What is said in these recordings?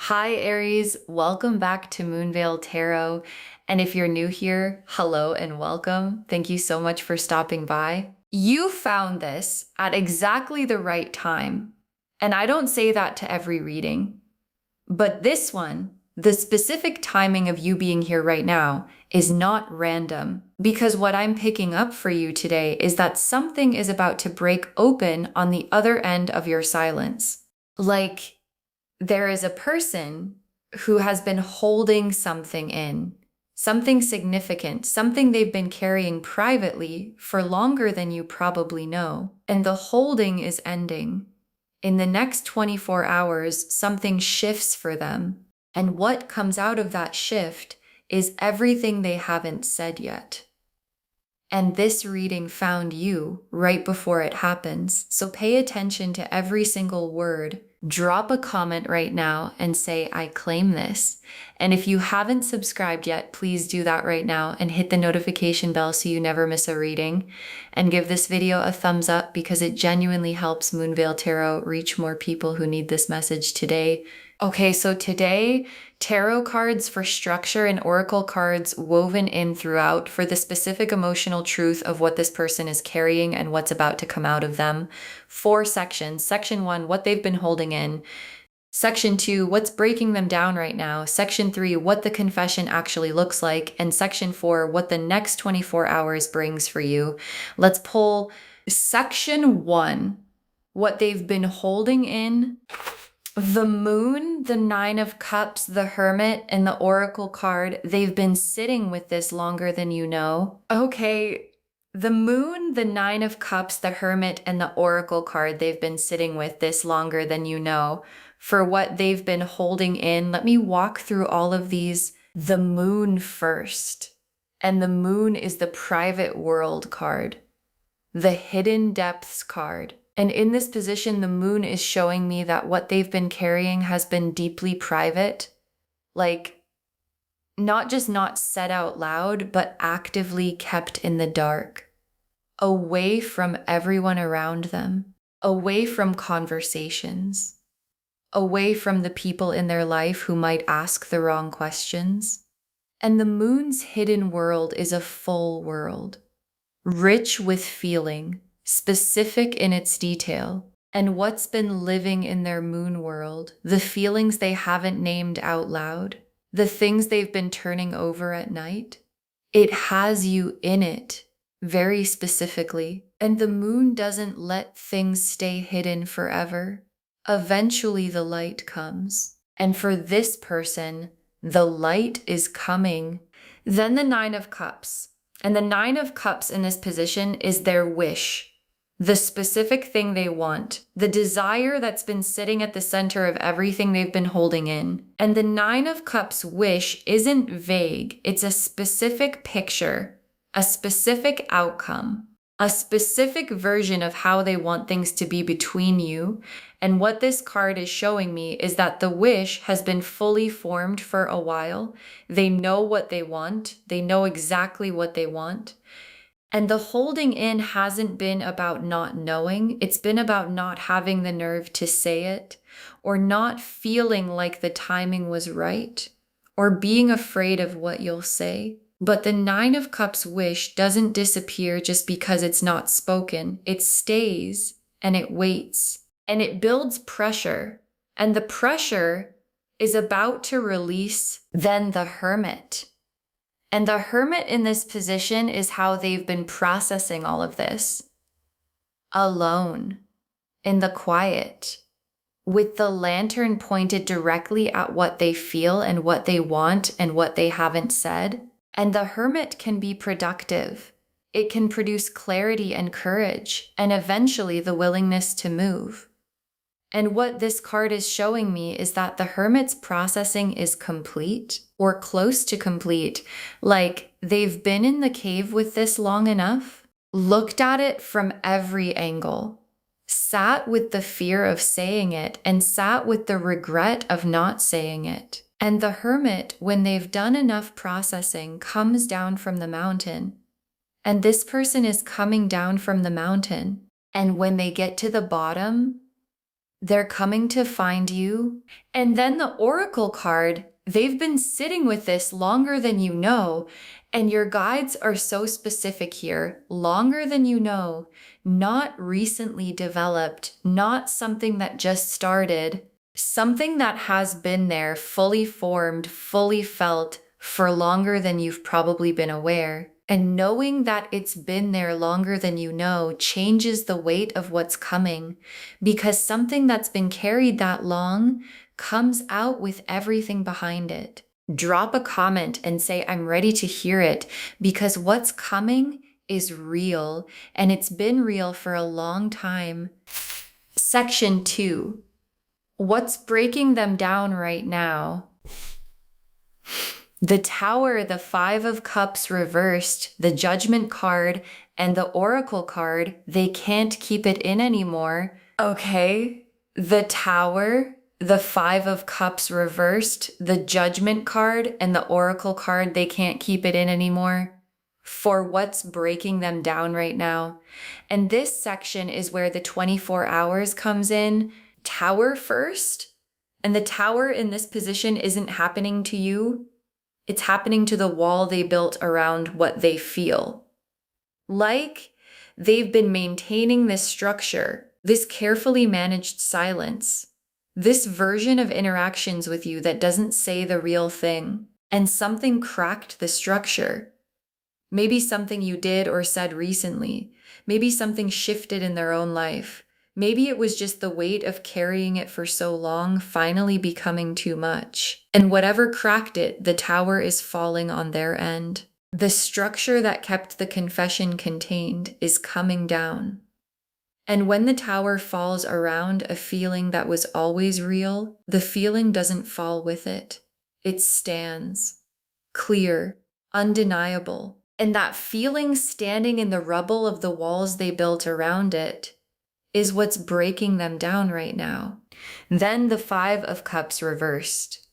Hi, Aries. Welcome back to Moonveil Tarot. And if you're new here, hello and welcome. Thank you so much for stopping by. You found this at exactly the right time. And I don't say that to every reading, but this one, the specific timing of you being here right now, is not random. Because what I'm picking up for you today is that something is about to break open on the other end of your silence. Like, there is a person who has been holding something in, something significant, something they've been carrying privately for longer than you probably know. And the holding is ending. In the next 24 hours, something shifts for them. And what comes out of that shift is everything they haven't said yet. And this reading found you right before it happens. So pay attention to every single word. Drop a comment right now and say, I claim this. And if you haven't subscribed yet, please do that right now and hit the notification bell so you never miss a reading. And give this video a thumbs up because it genuinely helps Moonveil Tarot reach more people who need this message today. Okay, so today, tarot cards for structure and oracle cards woven in throughout for the specific emotional truth of what this person is carrying and what's about to come out of them. 4 sections. Section 1, what they've been holding in. Section 2, what's breaking them down right now. Section 3, what the confession actually looks like. And Section 4, what the next 24 hours brings for you. Let's pull Section 1, what they've been holding in. The Moon, the Nine of Cups, the Hermit, and the Oracle card, they've been sitting with this longer than you know. Okay, the Moon, the Nine of Cups, the Hermit, and the Oracle card, they've been sitting with this longer than you know. For what they've been holding in, let me walk through all of these. The Moon first. And the Moon is the Private World card, the Hidden Depths card. And in this position, the Moon is showing me that what they've been carrying has been deeply private, like not just not said out loud, but actively kept in the dark, away from everyone around them, away from conversations, away from the people in their life who might ask the wrong questions. And the Moon's hidden world is a full world, rich with feeling, specific in its detail, and what's been living in their moon world, the feelings they haven't named out loud, the things they've been turning over at night. It has you in it, very specifically, and the Moon doesn't let things stay hidden forever. Eventually the light comes, and for this person, the light is coming. Then the Nine of Cups. And the Nine of Cups in this position is their wish, the specific thing they want, the desire that's been sitting at the center of everything they've been holding in. And the Nine of Cups wish isn't vague. It's a specific picture, a specific outcome, a specific version of how they want things to be between you. And what this card is showing me is that the wish has been fully formed for a while. They know what they want. They know exactly what they want. And the holding in hasn't been about not knowing. It's been about not having the nerve to say it, or not feeling like the timing was right, or being afraid of what you'll say. But the Nine of Cups wish doesn't disappear just because it's not spoken. It stays and it waits and it builds pressure. And the pressure is about to release then the Hermit. And the Hermit in this position is how they've been processing all of this. Alone, in the quiet, with the lantern pointed directly at what they feel and what they want and what they haven't said. And the Hermit can be productive. It can produce clarity and courage, and eventually the willingness to move. And what this card is showing me is that the Hermit's processing is complete or close to complete. Like they've been in the cave with this long enough, looked at it from every angle, sat with the fear of saying it and sat with the regret of not saying it. And the Hermit, when they've done enough processing, comes down from the mountain. And this person is coming down from the mountain. And when they get to the bottom, They're coming to find you. And then the Oracle card, they've been sitting with this longer than you know. And your guides are so specific here, longer than you know, not recently developed, not something that just started, something that has been there, fully formed, fully felt for longer than you've probably been aware. And knowing that it's been there longer than you know changes the weight of what's coming, because something that's been carried that long comes out with everything behind it. Drop a comment and say, I'm ready to hear it, because what's coming is real, and it's been real for a long time. Section 2. What's breaking them down right now? The Tower, the Five of Cups reversed, the Judgment card, and the Oracle card, they can't keep it in anymore. Okay. The Tower, the Five of Cups reversed, the Judgment card, and the Oracle card, they can't keep it in anymore. For what's breaking them down right now. And this section is where the 24 hours comes in. Tower first. And the Tower in this position isn't happening to you. It's happening to the wall they built around what they feel. Like they've been maintaining this structure, this carefully managed silence, this version of interactions with you that doesn't say the real thing, and something cracked the structure. Maybe something you did or said recently. Maybe something shifted in their own life. Maybe it was just the weight of carrying it for so long finally becoming too much. And whatever cracked it, the tower is falling on their end. The structure that kept the confession contained is coming down. And when the tower falls around a feeling that was always real, the feeling doesn't fall with it. It stands, clear, undeniable. And that feeling standing in the rubble of the walls they built around it is what's breaking them down right now. Then the Five of Cups reversed.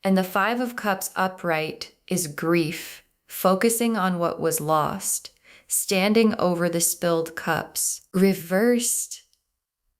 And the Five of Cups upright is grief, focusing on what was lost, standing over the spilled cups. Reversed,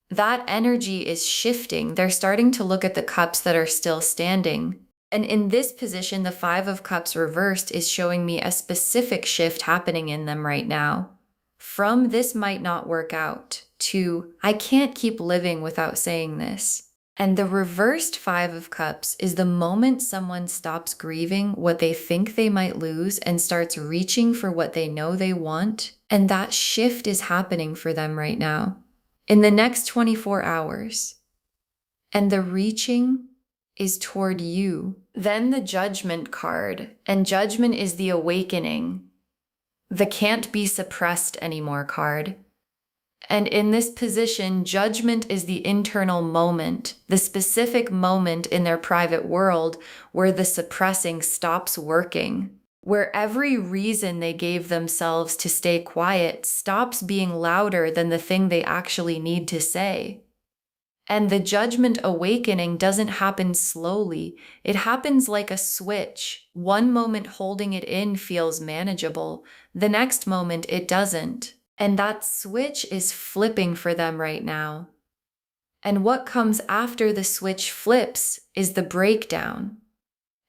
that energy is shifting. They're starting to look at the cups that are still standing. And in this position, the Five of Cups reversed is showing me a specific shift happening in them right now. From this might not work out to I can't keep living without saying this. And the reversed Five of Cups is the moment someone stops grieving what they think they might lose and starts reaching for what they know they want. And that shift is happening for them right now in the next 24 hours. And the reaching is toward you. Then the Judgment card, and Judgment is the awakening, the can't be suppressed anymore card. And in this position, Judgment is the internal moment, the specific moment in their private world where the suppressing stops working, where every reason they gave themselves to stay quiet stops being louder than the thing they actually need to say. And the Judgment awakening doesn't happen slowly. It happens like a switch. One moment holding it in feels manageable. The next moment it doesn't. And that switch is flipping for them right now. And what comes after the switch flips is the breakdown.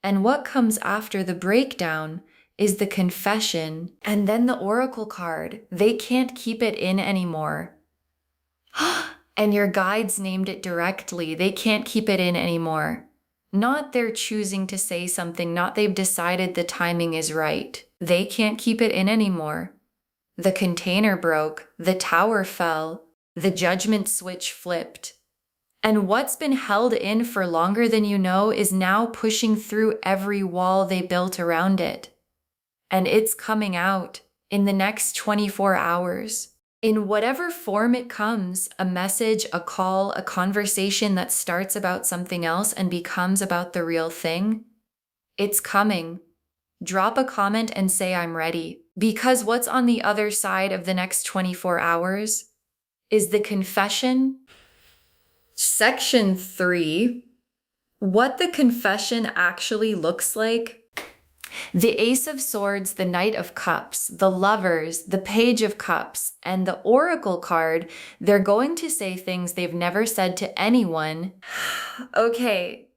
And what comes after the breakdown is the confession. And then the Oracle card. They can't keep it in anymore. And your guides named it directly. They can't keep it in anymore. Not they're choosing to say something, not they've decided the timing is right. They can't keep it in anymore. The container broke, the tower fell, the Judgment switch flipped. And what's been held in for longer than you know is now pushing through every wall they built around it. And it's coming out in the next 24 hours. In whatever form it comes, a message, a call, a conversation that starts about something else and becomes about the real thing, it's coming. Drop a comment and say I'm ready. Because what's on the other side of the next 24 hours is the confession. Section 3, what the confession actually looks like. The Ace of Swords, the Knight of Cups, the Lovers, the Page of Cups, and the Oracle card, they're going to say things they've never said to anyone. Okay,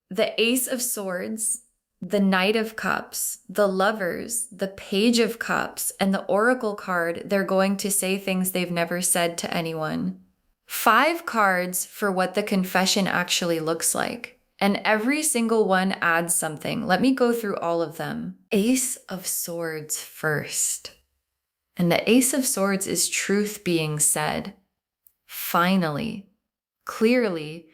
the Ace of Swords, the Knight of Cups, the Lovers, the Page of Cups, and the Oracle card, they're going to say things they've never said to anyone. 5 cards for what the confession actually looks like. And every single one adds something. Let me go through all of them. Ace of Swords first. And the Ace of Swords is truth being said. Finally, clearly.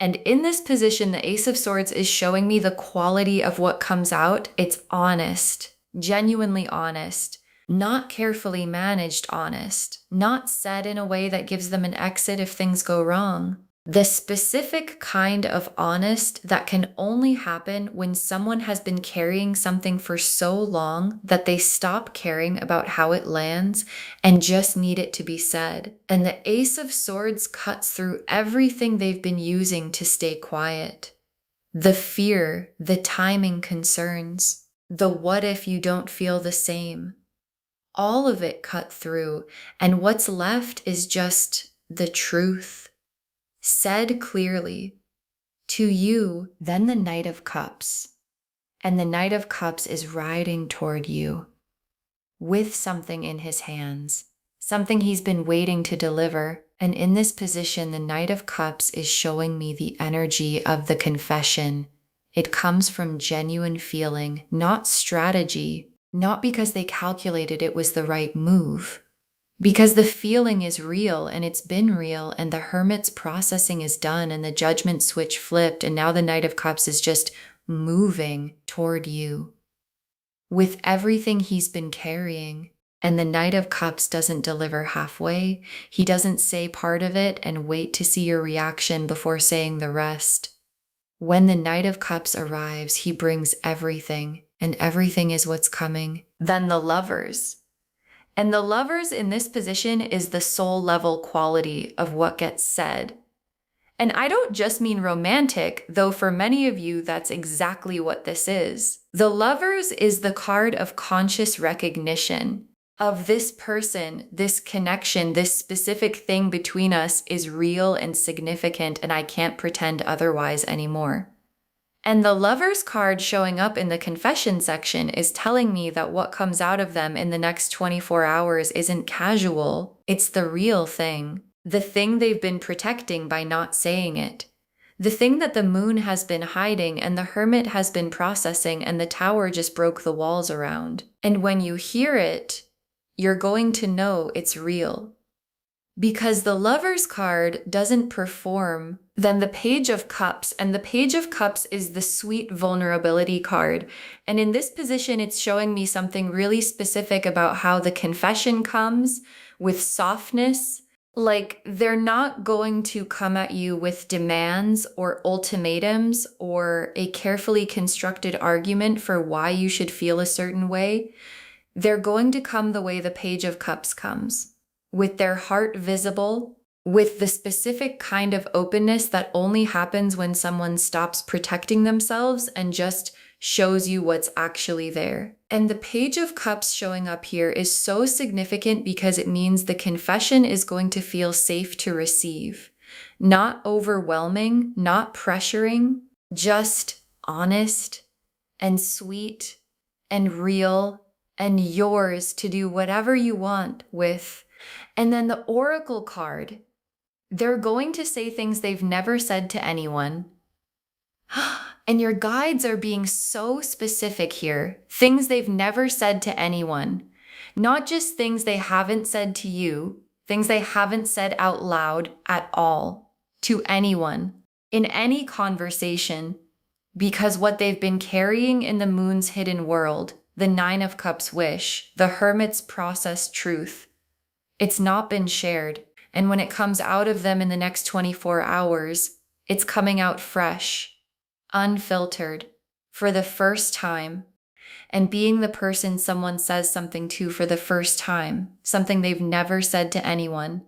And in this position, the Ace of Swords is showing me the quality of what comes out. It's honest, genuinely honest, not carefully managed honest, not said in a way that gives them an exit if things go wrong. The specific kind of honest that can only happen when someone has been carrying something for so long that they stop caring about how it lands and just need it to be said. And the Ace of Swords cuts through everything they've been using to stay quiet. The fear, the timing concerns, the what if you don't feel the same. All of it cut through, and what's left is just the truth. Said clearly to you. Then the Knight of Cups. And the Knight of Cups is riding toward you with something in his hands, something he's been waiting to deliver. And in this position, the Knight of Cups is showing me the energy of the confession. It comes from genuine feeling, not strategy, not because they calculated it was the right move. Because the feeling is real and it's been real, and the Hermit's processing is done and the Judgment switch flipped, and now the Knight of Cups is just moving toward you with everything he's been carrying. And the Knight of Cups doesn't deliver halfway. He doesn't say part of it and wait to see your reaction before saying the rest. When the Knight of Cups arrives, he brings everything, and everything is what's coming. Then the Lovers. And the Lovers in this position is the soul level quality of what gets said. And I don't just mean romantic, though for many of you, that's exactly what this is. The Lovers is the card of conscious recognition of this person, this connection, this specific thing between us is real and significant, and I can't pretend otherwise anymore. And the Lovers card showing up in the confession section is telling me that what comes out of them in the next 24 hours isn't casual. It's the real thing. The thing they've been protecting by not saying it. The thing that the Moon has been hiding and the Hermit has been processing, and the Tower just broke the walls around. And when you hear it, you're going to know it's real. Because the Lovers card doesn't perform, then the Page of Cups, and the Page of Cups is the sweet vulnerability card. And in this position, it's showing me something really specific about how the confession comes with softness. Like, they're not going to come at you with demands or ultimatums or a carefully constructed argument for why you should feel a certain way. They're going to come the way the Page of Cups comes, with their heart visible, with the specific kind of openness that only happens when someone stops protecting themselves and just shows you what's actually there. And the Page of Cups showing up here is so significant because it means the confession is going to feel safe to receive. Not overwhelming, not pressuring, just honest and sweet and real and yours to do whatever you want with. And then the Oracle card, they're going to say things they've never said to anyone. And your guides are being so specific here, things they've never said to anyone, not just things they haven't said to you, things they haven't said out loud at all to anyone in any conversation, because what they've been carrying in the Moon's hidden world, the Nine of Cups wish, the Hermit's process truth, it's not been shared. And when it comes out of them in the next 24 hours, it's coming out fresh, unfiltered, for the first time, and being the person someone says something to for the first time, something they've never said to anyone.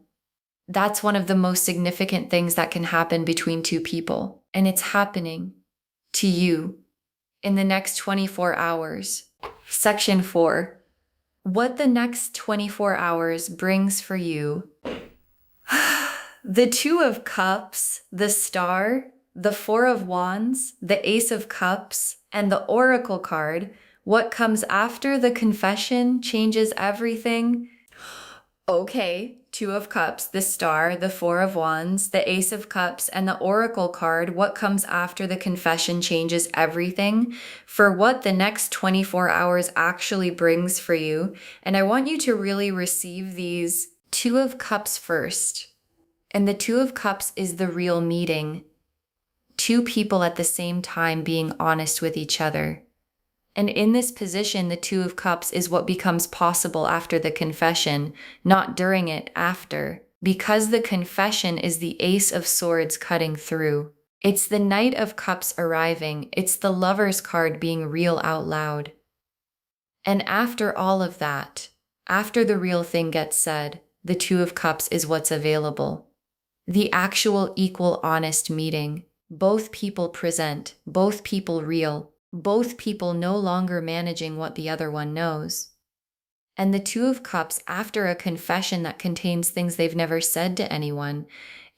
That's one of the most significant things that can happen between two people. And it's happening to you. in the next 24 hours. Section 4. What the next 24 hours brings for you. The Two of Cups, the Star, the Four of Wands, the Ace of Cups, and the Oracle card. What comes after the confession changes everything. Okay, Two of Cups, the Star, the Four of Wands, the Ace of Cups, and the Oracle card. What comes after the confession changes everything for what the next 24 hours actually brings for you. And I want you to really receive these Two of Cups first. And the Two of Cups is the real meeting. Two people at the same time being honest with each other. And in this position, the Two of Cups is what becomes possible after the confession, not during it, after. Because the confession is the Ace of Swords cutting through. It's the Knight of Cups arriving. It's the Lover's card being real out loud. And after all of that, after the real thing gets said, the Two of Cups is what's available. The actual equal honest meeting. Both people present, both people real. Both people no longer managing what the other one knows. And the Two of Cups, after a confession that contains things they've never said to anyone,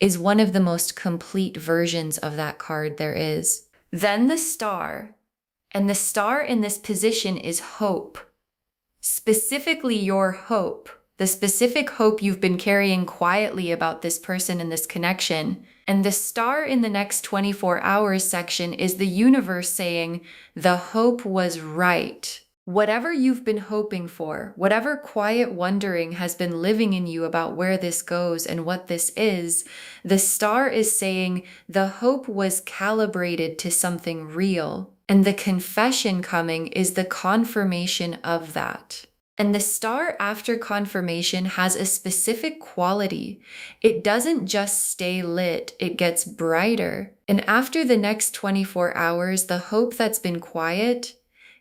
is one of the most complete versions of that card there is. Then the Star. And the Star in this position is hope. Specifically your hope. The specific hope you've been carrying quietly about this person and this connection. And the Star in the next 24 hours section is the universe saying, the hope was right. Whatever you've been hoping for, whatever quiet wondering has been living in you about where this goes and what this is, the Star is saying the hope was calibrated to something real. And the confession coming is the confirmation of that. And the Star after confirmation has a specific quality. It doesn't just stay lit, it gets brighter. And after the next 24 hours, the hope that's been quiet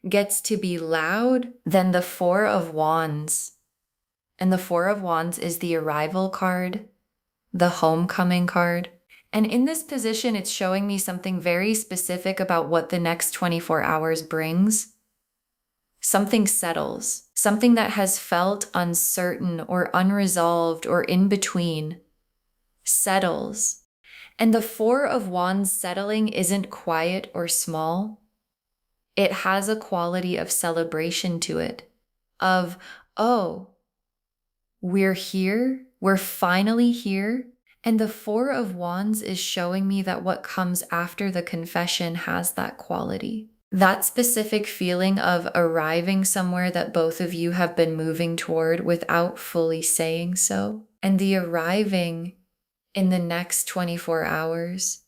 gets to be loud. Then the Four of Wands. And the Four of Wands is the arrival card, the homecoming card. And in this position, it's showing me something very specific about what the next 24 hours brings. Something settles, something that has felt uncertain or unresolved or in between settles. And the Four of Wands settling isn't quiet or small. It has a quality of celebration to it, of, oh, we're here, we're finally here. And the Four of Wands is showing me that what comes after the confession has that quality. That specific feeling of arriving somewhere that both of you have been moving toward without fully saying so. And the arriving in the next 24 hours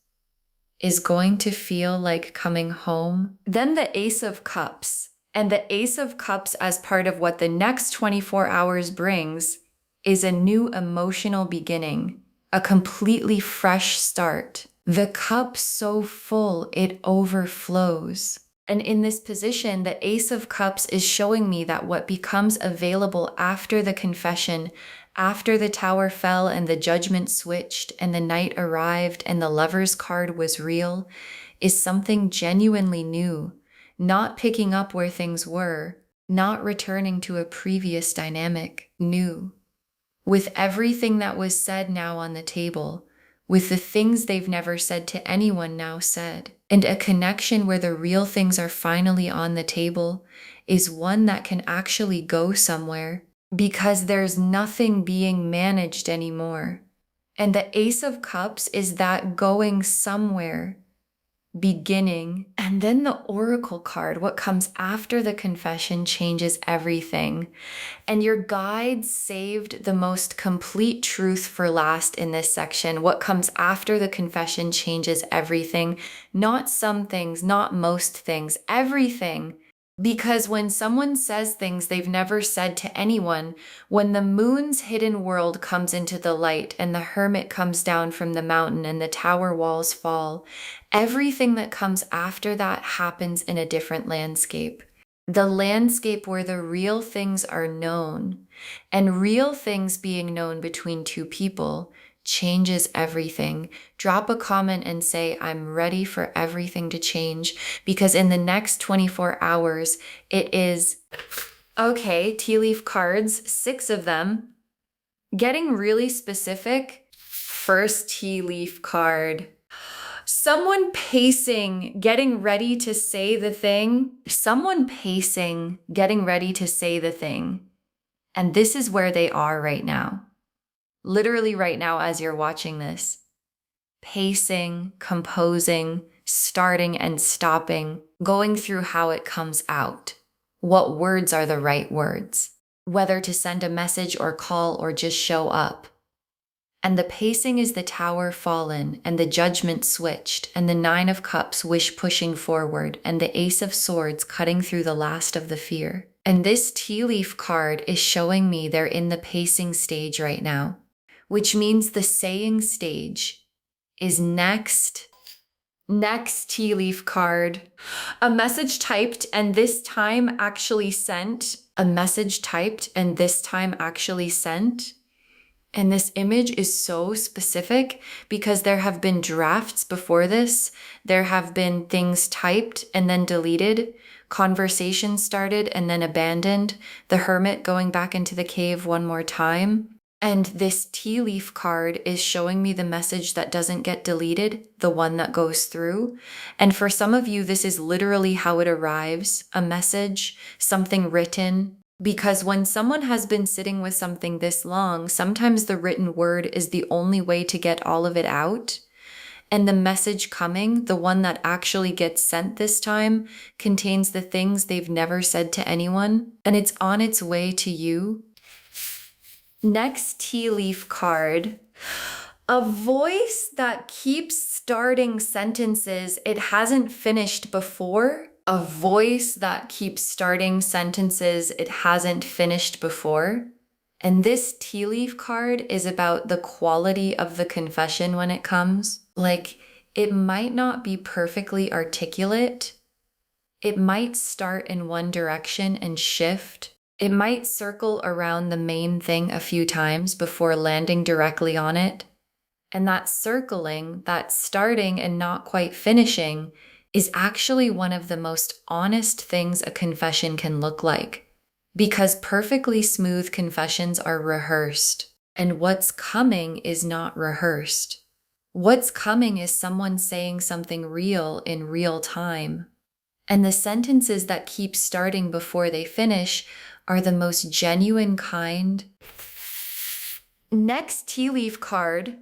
is going to feel like coming home. Then the Ace of Cups. And the Ace of Cups as part of what the next 24 hours brings is a new emotional beginning, a completely fresh start. The cup so full, it overflows. And in this position, the Ace of Cups is showing me that what becomes available after the confession, after the tower fell and the judgment switched and the night arrived and the Lover's card was real, is something genuinely new, not picking up where things were, not returning to a previous dynamic, new. With everything that was said now on the table, with the things they've never said to anyone now said, and a connection where the real things are finally on the table is one that can actually go somewhere because there's nothing being managed anymore. And the Ace of Cups is that going somewhere, beginning. And then the Oracle card, what comes after the confession changes everything. And your guides saved the most complete truth for last in this section. What comes after the confession changes everything. Not some things, not most things, everything. Because when someone says things they've never said to anyone, when the moon's hidden world comes into the light and the hermit comes down from the mountain and the tower walls fall, everything that comes after that happens in a different landscape. The landscape where the real things are known, and real things being known between two people changes everything. Drop a comment and say, I'm ready for everything to change, because in the next 24 hours, it is, okay, tea leaf cards, 6 of them. Getting really specific, first tea leaf card. Someone pacing, getting ready to say the thing. Someone pacing, getting ready to say the thing. And this is where they are right now. Literally right now as you're watching this. Pacing, composing, starting and stopping, going through how it comes out. What words are the right words? Whether to send a message or call or just show up. And the pacing is the Tower fallen, and the Judgment switched, and the 9 of Cups wish pushing forward, and the Ace of Swords cutting through the last of the fear. And this tea leaf card is showing me they're in the pacing stage right now, which means the saying stage is next. Next tea leaf card. A message typed and this time actually sent. A message typed and this time actually sent. And this image is so specific because there have been drafts before this. There have been things typed and then deleted, conversations started and then abandoned, the hermit going back into the cave one more time. And this tea leaf card is showing me the message that doesn't get deleted, the one that goes through. And for some of you, this is literally how it arrives, a message, something written. Because when someone has been sitting with something this long, sometimes the written word is the only way to get all of it out. And the message coming, the one that actually gets sent this time, contains the things they've never said to anyone, and it's on its way to you. Next tea leaf card. A voice that keeps starting sentences it hasn't finished before. A voice that keeps starting sentences it hasn't finished before. And this tea leaf card is about the quality of the confession when it comes. Like, it might not be perfectly articulate. It might start in one direction and shift. It might circle around the main thing a few times before landing directly on it. And that circling, that starting and not quite finishing, is actually one of the most honest things a confession can look like. Because perfectly smooth confessions are rehearsed, and what's coming is not rehearsed. What's coming is someone saying something real in real time. And the sentences that keep starting before they finish are the most genuine kind. Next tea leaf card,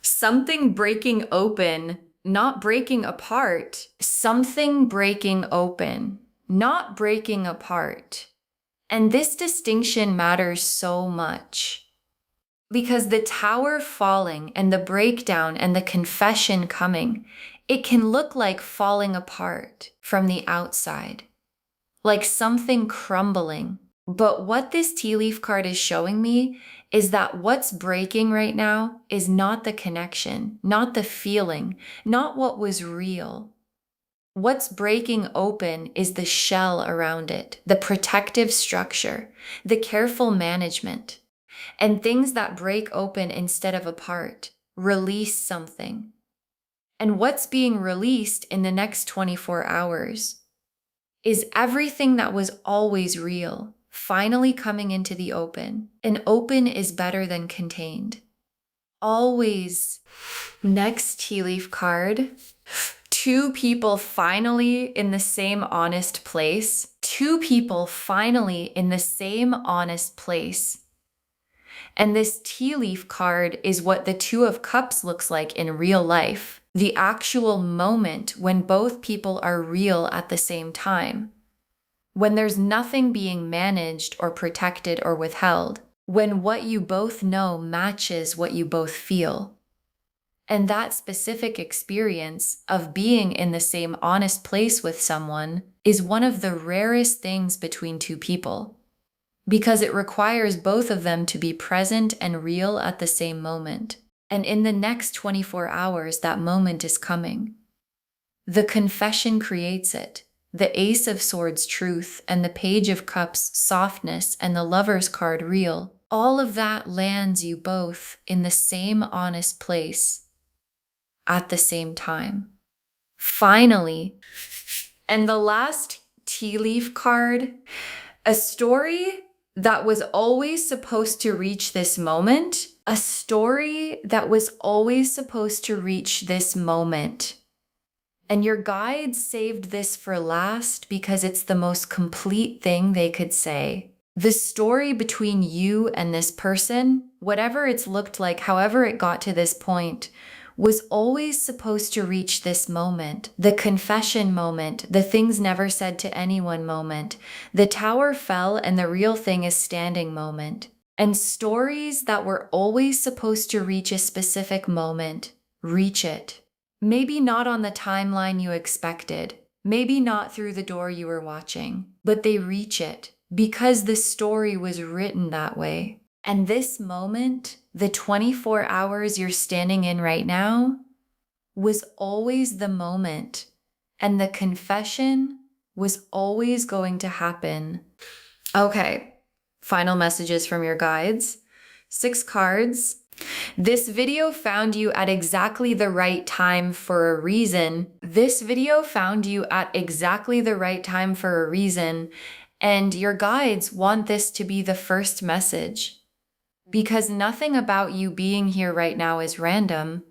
something breaking open, not breaking apart. Something breaking open, not breaking apart. And this distinction matters so much because the Tower falling and the breakdown and the confession coming, it can look like falling apart from the outside, like something crumbling. But what this tea leaf card is showing me is that what's breaking right now is not the connection, not the feeling, not what was real. What's breaking open is the shell around it, the protective structure, the careful management, and things that break open instead of apart, release something. And what's being released in the next 24 hours is everything that was always real, finally coming into the open. And open is better than contained. Always. Next tea leaf card. 2 people finally in the same honest place. 2 people finally in the same honest place. And this tea leaf card is what the 2 of Cups looks like in real life. The actual moment when both people are real at the same time. When there's nothing being managed or protected or withheld. When what you both know matches what you both feel. And that specific experience of being in the same honest place with someone is one of the rarest things between 2 people. Because it requires both of them to be present and real at the same moment. And in the next 24 hours, that moment is coming. The confession creates it. The Ace of Swords truth and the Page of Cups softness and the Lover's card real. All of that lands you both in the same honest place at the same time. Finally, and the last tea leaf card, a story that was always supposed to reach this moment, a story that was always supposed to reach this moment. And your guides saved this for last because it's the most complete thing they could say. The story between you and this person, whatever it's looked like, however it got to this point, was always supposed to reach this moment. The confession moment, the things never said to anyone moment, the tower fell and the real thing is standing moment. And stories that were always supposed to reach a specific moment, reach it. Maybe not on the timeline you expected, maybe not through the door you were watching, but they reach it because the story was written that way. And this moment, the 24 hours you're standing in right now, was always the moment. And the confession was always going to happen. Okay, final messages from your guides. 6 cards. This video found you at exactly the right time for a reason. This video found you at exactly the right time for a reason. And your guides want this to be the first message. Because nothing about you being here right now is random.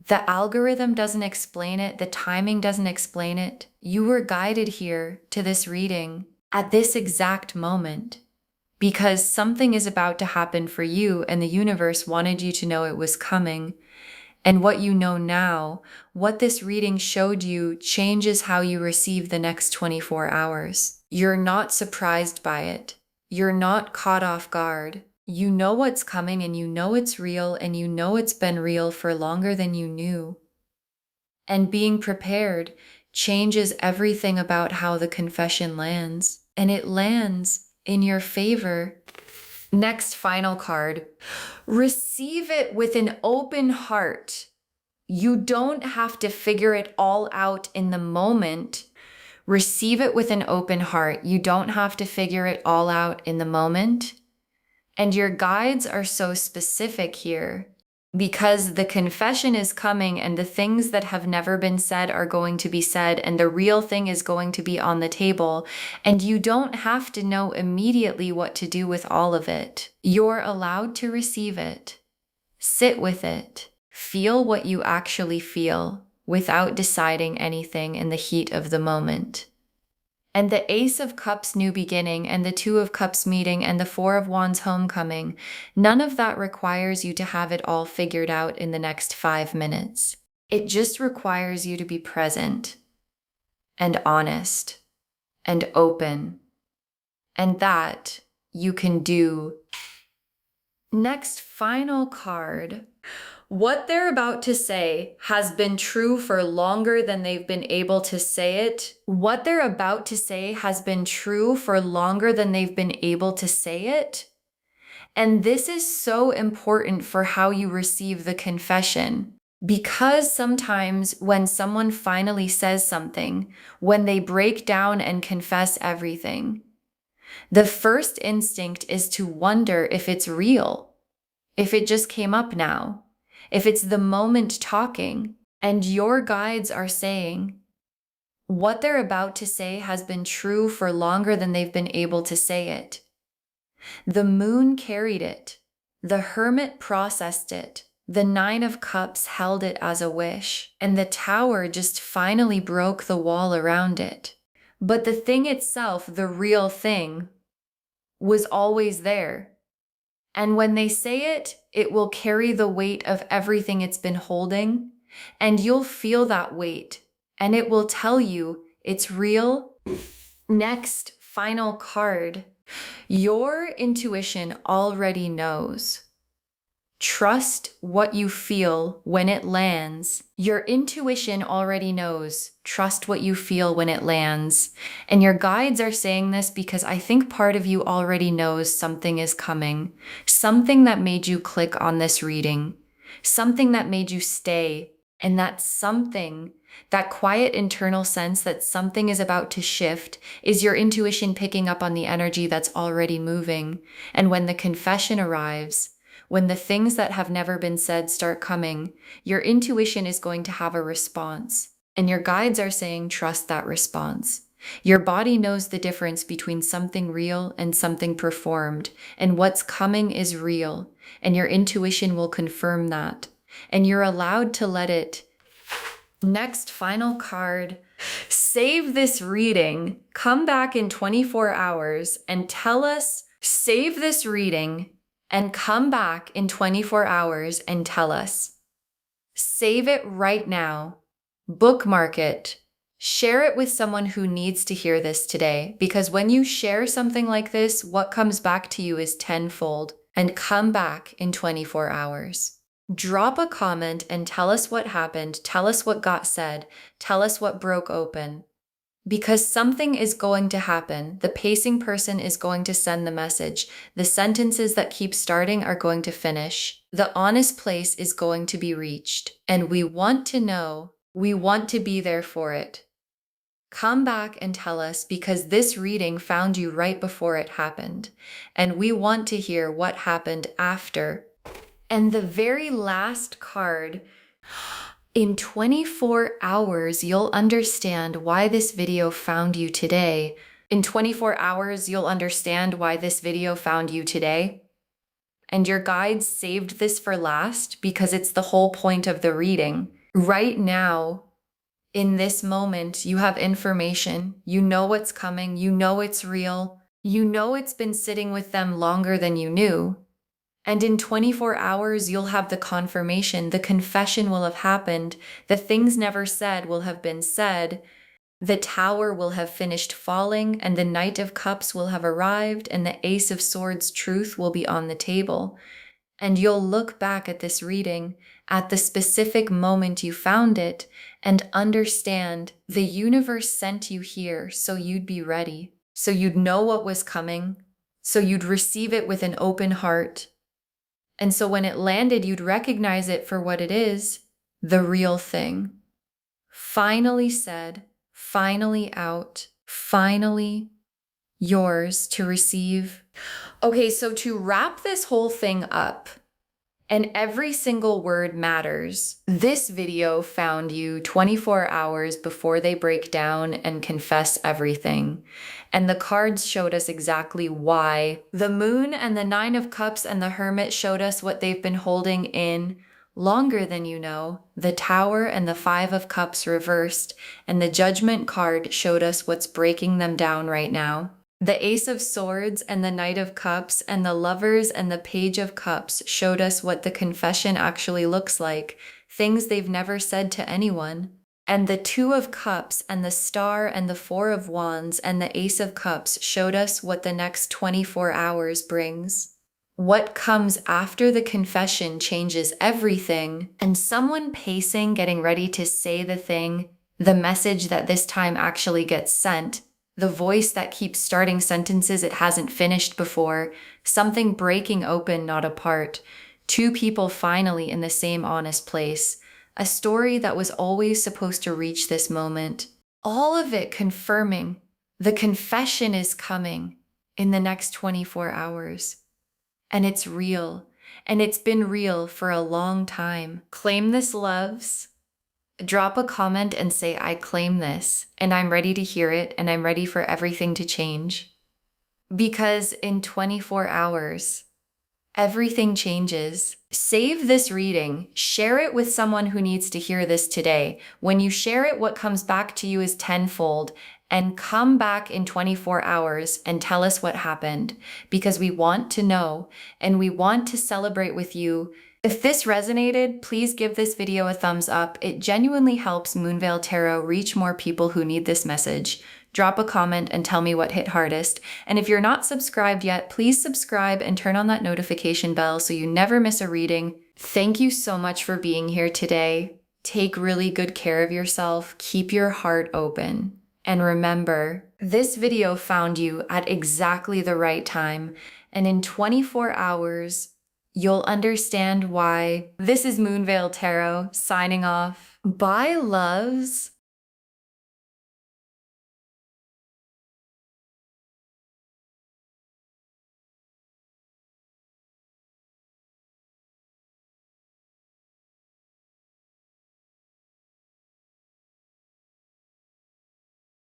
The algorithm doesn't explain it. The timing doesn't explain it. You were guided here to this reading at this exact moment because something is about to happen for you and the universe wanted you to know it was coming. And what you know now, what this reading showed you, changes how you receive the next 24 hours. You're not surprised by it. You're not caught off guard. You know what's coming and you know it's real and you know it's been real for longer than you knew. And being prepared changes everything about how the confession lands. And it lands in your favor. Next final card. Receive it with an open heart. You don't have to figure it all out in the moment. Receive it with an open heart. You don't have to figure it all out in the moment. And your guides are so specific here because the confession is coming and the things that have never been said are going to be said and the real thing is going to be on the table. And you don't have to know immediately what to do with all of it. You're allowed to receive it. Sit with it. Feel what you actually feel without deciding anything in the heat of the moment. And the Ace of Cups new beginning and the 2 of Cups meeting and the 4 of Wands homecoming, none of that requires you to have it all figured out in the next 5 minutes. It just requires you to be present and honest and open. And that you can do. Next final card. What they're about to say has been true for longer than they've been able to say it. What they're about to say has been true for longer than they've been able to say it. And this is so important for how you receive the confession. Because sometimes when someone finally says something, when they break down and confess everything, the first instinct is to wonder if it's real, if it just came up now. If it's the moment talking, and your guides are saying, what they're about to say has been true for longer than they've been able to say it. The moon carried it. The hermit processed it. The 9 of Cups held it as a wish, and the tower just finally broke the wall around it. But the thing itself, the real thing, was always there. And when they say it, it will carry the weight of everything it's been holding, and you'll feel that weight, and it will tell you it's real. Next, final card. Your intuition already knows. Trust what you feel when it lands. Your intuition already knows. Trust what you feel when it lands. And your guides are saying this because I think part of you already knows something is coming. Something that made you click on this reading. Something that made you stay. And that something That quiet internal sense that something is about to shift is your intuition picking up on the energy that's already moving. And when the confession arrives, when the things that have never been said start coming, your intuition is going to have a response. And your guides are saying, trust that response. Your body knows the difference between something real and something performed, and what's coming is real, and your intuition will confirm that. And you're allowed to let it. Next, final card. Save this reading. Come back in 24 hours and tell us, save this reading and come back in 24 hours and tell us. Save it right now. Bookmark it. Share it with someone who needs to hear this today, because when you share something like this, what comes back to you is tenfold. And come back in 24 hours. Drop a comment and tell us what happened. Tell us what got said. Tell us what broke open. Because something is going to happen. The pacing person is going to send the message. The sentences that keep starting are going to finish. The honest place is going to be reached. And we want to know. We want to be there for it. Come back and tell us, because this reading found you right before it happened. And we want to hear what happened after. And the very last card, in 24 hours, you'll understand why this video found you today. In 24 hours, you'll understand why this video found you today. And your guides saved this for last because it's the whole point of the reading. Right now, in this moment, you have information. You know what's coming. You know it's real. You know it's been sitting with them longer than you knew. And in 24 hours, you'll have the confirmation. The confession will have happened. The things never said will have been said. The tower will have finished falling, and the Knight of Cups will have arrived, and the Ace of Swords truth will be on the table. And you'll look back at this reading, at the specific moment you found it, and understand the universe sent you here so you'd be ready, so you'd know what was coming, so you'd receive it with an open heart. And so when it landed, you'd recognize it for what it is, the real thing. Finally said, finally out, finally yours to receive. Okay, so to wrap this whole thing up, and every single word matters, this video found you 24 hours before they break down and confess everything. And the cards showed us exactly why. The Moon and the Nine of Cups and the Hermit showed us what they've been holding in longer than you know. The Tower and the Five of Cups reversed, and the Judgment card showed us what's breaking them down right now. The Ace of Swords and the Knight of Cups and the Lovers and the Page of Cups showed us what the confession actually looks like, things they've never said to anyone. And the Two of Cups and the Star and the Four of Wands and the Ace of Cups showed us what the next 24 hours brings. What comes after the confession changes everything, and someone pacing, getting ready to say the thing, the message that this time actually gets sent, the voice that keeps starting sentences it hasn't finished before, something breaking open, not apart, two people finally in the same honest place, a story that was always supposed to reach this moment. All of it confirming the confession is coming in the next 24 hours. And it's real, and it's been real for a long time. Claim this, loves. Drop a comment and say, I claim this, and I'm ready to hear it, and I'm ready for everything to change. Because in 24 hours, everything changes. Save this reading. Share it with someone who needs to hear this today. When you share it, what comes back to you is tenfold. And come back in 24 hours and tell us what happened, because we want to know and we want to celebrate with you. If this resonated, please give this video a thumbs up. It genuinely helps Moonveil Tarot reach more people who need this message. Drop a comment and tell me what hit hardest. And if you're not subscribed yet, please subscribe and turn on that notification bell so you never miss a reading. Thank you so much for being here today. Take really good care of yourself. Keep your heart open. And remember, this video found you at exactly the right time. And in 24 hours, you'll understand why. This is Moonveil Tarot signing off. Bye, loves.